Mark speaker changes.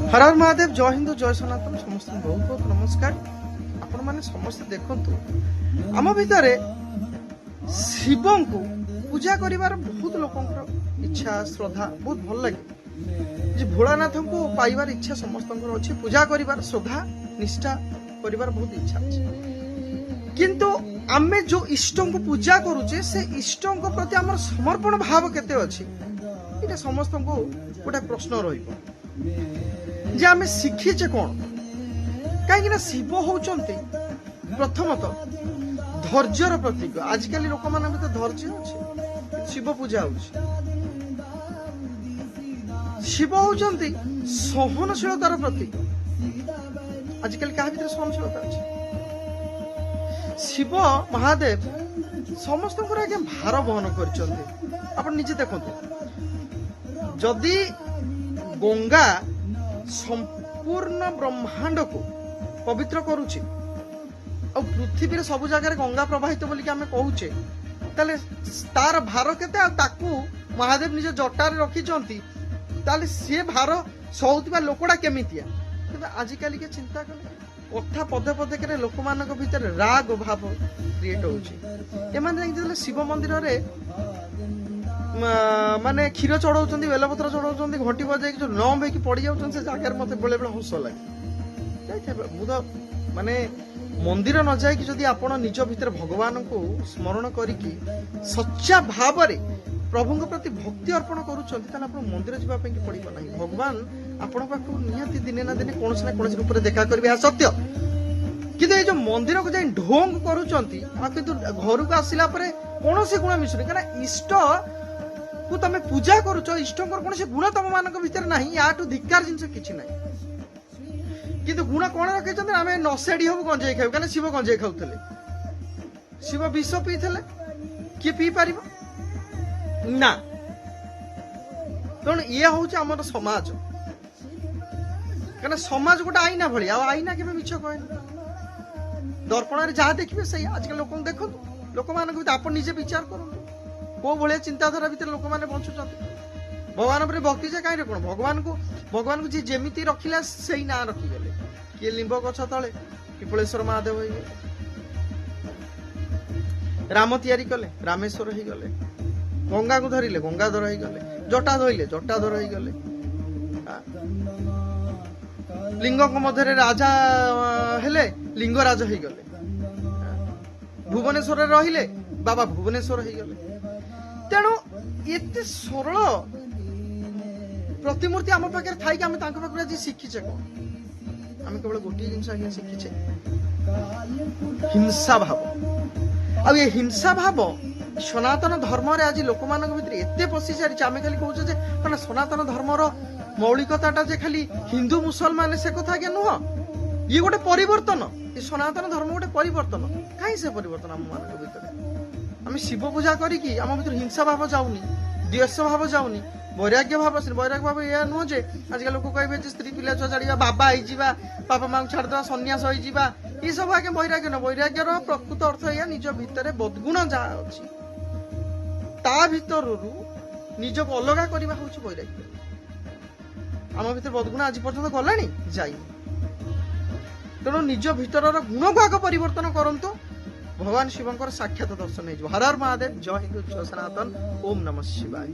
Speaker 1: हर हर महादेव जय हिंदू जय सनातन समस्त बहुत बहुत नमस्कार। आपण माने समस्त देखंतु आम भितर शिव को पूजा करिवार बहुत लोकंकर इच्छा श्रद्धा बहुत भल लगे। जे भोलानाथ को पाइबार इच्छा समस्त अच्छी पूजा करिवार श्रद्धा निष्ठा करिवार बहुत इच्छा अच्छे। किंतु आमे जो इष्ट को पूजा करुचे से इष्ट प्रति आम समर्पण भाव केते अच्छी ये समस्त को गोटे प्रश्न रही आम शिखीचे कौन कहीं शिव होउचंती प्रथमतः धैर्यर प्रतीक। आजिकल लोक मान धैर्य अच्छे शिव पूजा हो शिव होउचंती सहनशीलतार प्रतीक। आजिकल क्या भीतर सहनशीलता अच्छे शिव महादेव समस्त आगे भार बहन कर निजे देखते जदि गंगा संपूर्ण ब्रह्मांड को पवित्र करुची और पृथ्वी सब जगह गंगा प्रवाहित बोली आम कहूचे ताले तार भार केते ताकू महादेव निज जटार रखी सी भार सहूवा लोकड़ा केमितिया। कि आजिकल के चिंता कले कथा पदे पदे के लोक मान भीतर राग भाव क्रिएट हो शिव मंदिर रे माने क्षीर चढ़ाऊँ बेलपत्र चढ़ाऊँ घंटी बजाई जो लम्ब होगी पड़ जाऊँ से जगार मत बेले बेले हस लगे मुझे माने मंदिर न जाकि जदि आपण निज भीतर भगवान को स्मरण करिकी सच्चा भाव रे प्रभु प्रति भक्ति अर्पण करूँ मंदिर जावाई पड़ो ना। भगवान आपण पाखु निहाती दिने ना दिने कौन ना कौन रूप देखा करेंगे सत्य किंतु ये जो मंदिर को जाए ढोंग करूँगी किंतु घर को आसला कौन से गुण मिसुनी कहीं इष्ट को तमे पूजा करुच इष्ट कौन से गुण तुम मान भीतर ना या धिकार जिन कि ना किंतु गुण कौन रखे आम नशेड़ी हम गंजे खाऊ क्या शिव गंजे खाऊले शिव विष पीते किए पी पार ना तेणु ये हूँ आम समाज क्या समाज गोटे आईना भाई आईना के मिछ कहे दर्पण जहाँ देखिए सही आजकल लोक देखो लोक मान आप निजे विचार करूँ कौ भाया चिंताधारा भीतर लोक मैंने बंचुं भगवान पर भक्ति से कहीं कौन भगवान को जी जेमिति रखिला से ना रखीगले किए लिंब गछ तले पिपलेश्वर महादेव हो गए राम तैयारी कले रामेश्वर हो गले गंगा को धरिले गंगाधर हो गले जटा धरले जटाधर हो गले लिंग मध्य राजा हेले लिंगराज हो गले भुवनेश्वर रहिले बाबा भुवनेश्वर हो गले। तेणु एते सरल प्रतिमूर्ति आम पाखे थी आम पाखे आज शिखीचे कौन आम केवल गोटे जिन शिखीचे हिंसा भाव आ ये हिंसा भाव सनातन धर्म रे आज लोक मान भीतर एते पशि सारी आम खाली कहूँ सनातन धर्मर मौलिकता जे खाली हिंदू मुसलमान से कथा क्या नुह ये गोटे परिवर्तन ये सनातन धर्म गोटे परिवर्तन कहीं से परिवर्तन आम मान भीतर आम शिव पूजा करी आम भीतर हिंसा भाव जाऊनी द्वेष भाव जाऊनी वैराग्य भाव यह नुह जे आजकल लोक कहे स्त्री पिला छुआ छाड़ा बाबा होगा बापा माँ छाड़देवा सन्यास होगा ये सब आगे वैराग्य न वैराग्यर प्रकृत अर्थ या निज भितर बदगुण जहाँ अच्छी ता भीतर निज को अलग करवा हूँ वैराग्य। आम भीतर बदगुण आज पर्यंत गलानी जाई तेणु निज भीतर गुण को आग परिवर्तन करंतु भगवान शिवंकर साक्षात दर्शन हो। हर हर महादेव जय हिंदू जय सनातन ओम नमः शिवाय।